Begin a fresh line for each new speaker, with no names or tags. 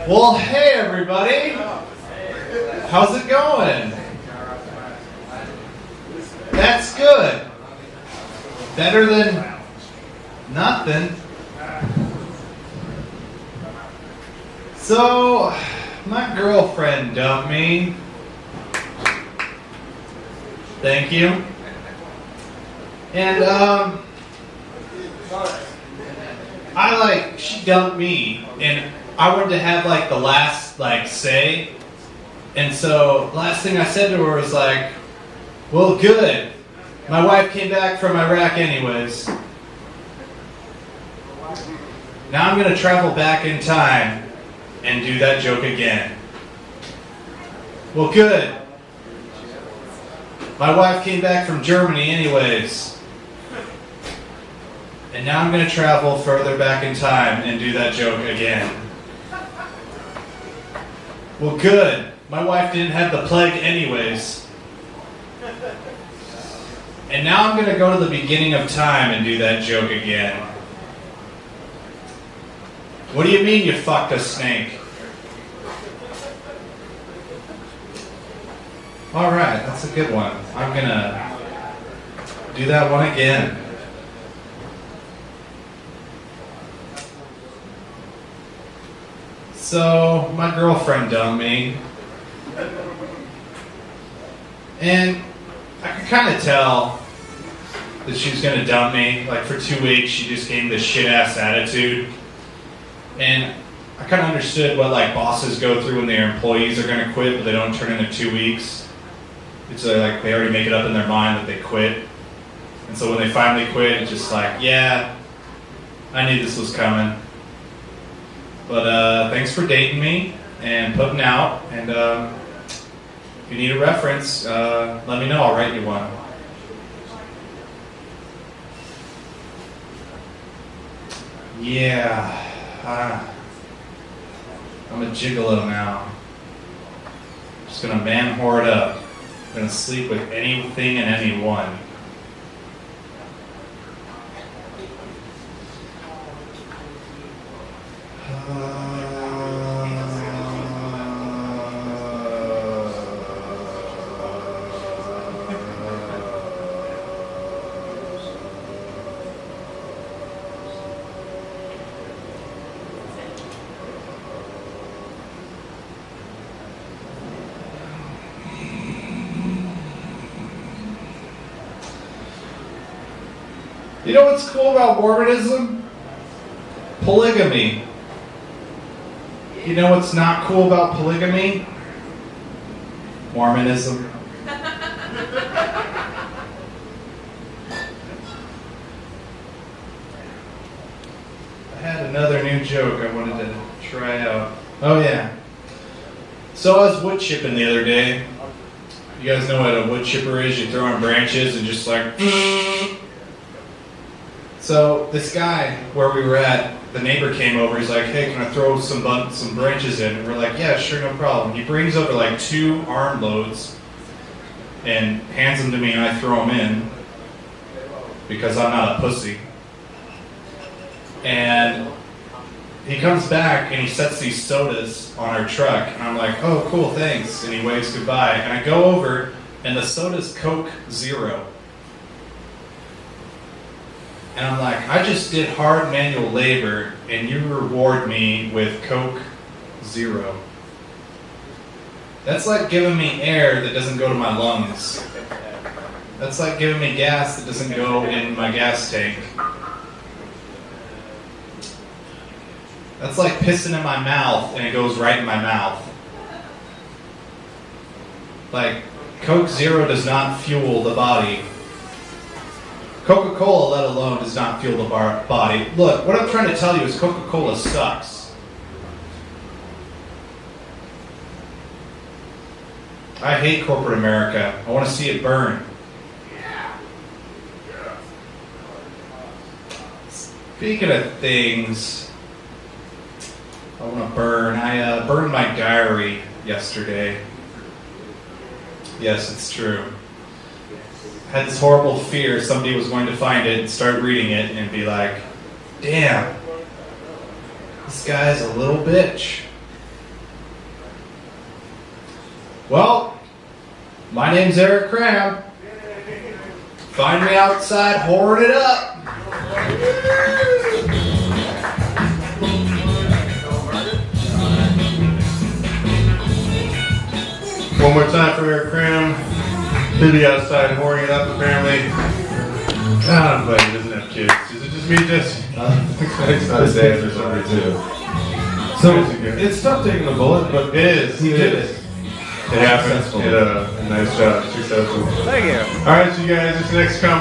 Well, hey everybody! How's it going? That's good. Better than nothing. So, my girlfriend dumped me. Thank you. And, she dumped me, and I wanted to have, the last, say. And so, the last thing I said to her was well, good. My wife came back from Iraq anyways. Now I'm going to travel back in time and do that joke again. Well, good. My wife came back from Germany anyways. And now I'm going to travel further back in time and do that joke again. Well, good. My wife didn't have the plague anyways. And now I'm going to go to the beginning of time and do that joke again. What do you mean you fucked a snake? Alright, that's a good one. I'm going to do that one again. So, my girlfriend dumped me. And I could kind of tell that she was going to dump me. For 2 weeks, she just gave me this shit-ass attitude. And I kind of understood what, bosses go through when their employees are going to quit, but they don't turn in 2 weeks. It's they already make it up in their mind that they quit. And so when they finally quit, it's just yeah, I knew this was coming. But thanks for dating me and putting out. And if you need a reference, let me know. I'll write you one. Yeah. I'm a gigolo now. Just gonna man whore it up. I'm gonna sleep with anything and anyone. You know what's cool about Mormonism? Polygamy. You know what's not cool about polygamy? Mormonism. I had another new joke I wanted to try out. Oh yeah. So I was wood chipping the other day. You guys know what a wood chipper is? You throw on branches and just So this guy, where we were at, the neighbor came over. He's like, "Hey, can I throw some branches in?" And we're like, "Yeah, sure, no problem." He brings over 2 armloads and hands them to me, and I throw them in because I'm not a pussy. And he comes back and he sets these sodas on our truck, and I'm like, "Oh, cool, thanks." And he waves goodbye, and I go over, and the soda's Coke Zero. And I'm like, I just did hard manual labor, and you reward me with Coke Zero. That's like giving me air that doesn't go to my lungs. That's like giving me gas that doesn't go in my gas tank. That's like pissing in my mouth, and it goes right in my mouth. Coke Zero does not fuel the body. Coca-Cola, let alone, does not fuel the body. Look, what I'm trying to tell you is Coca-Cola sucks. I hate corporate America. I want to see it burn. Speaking of things I want to burn, I burned my diary yesterday. Yes, it's true. Had this horrible fear somebody was going to find it and start reading it and be like, damn, this guy's a little bitch. Well, my name's Erik Cram. Find me outside whoring it up.
One more time for Erik Cram. He'll be outside whoring it up apparently. I'm glad he doesn't have kids. Is it just me, Jesse?
It's not his dad or something too.
So
It's tough taking a bullet, but
it is.
he did it.
It happens.
Successful.
He did a nice job. Successful.
Thank you.
All right, so you guys, this next comment.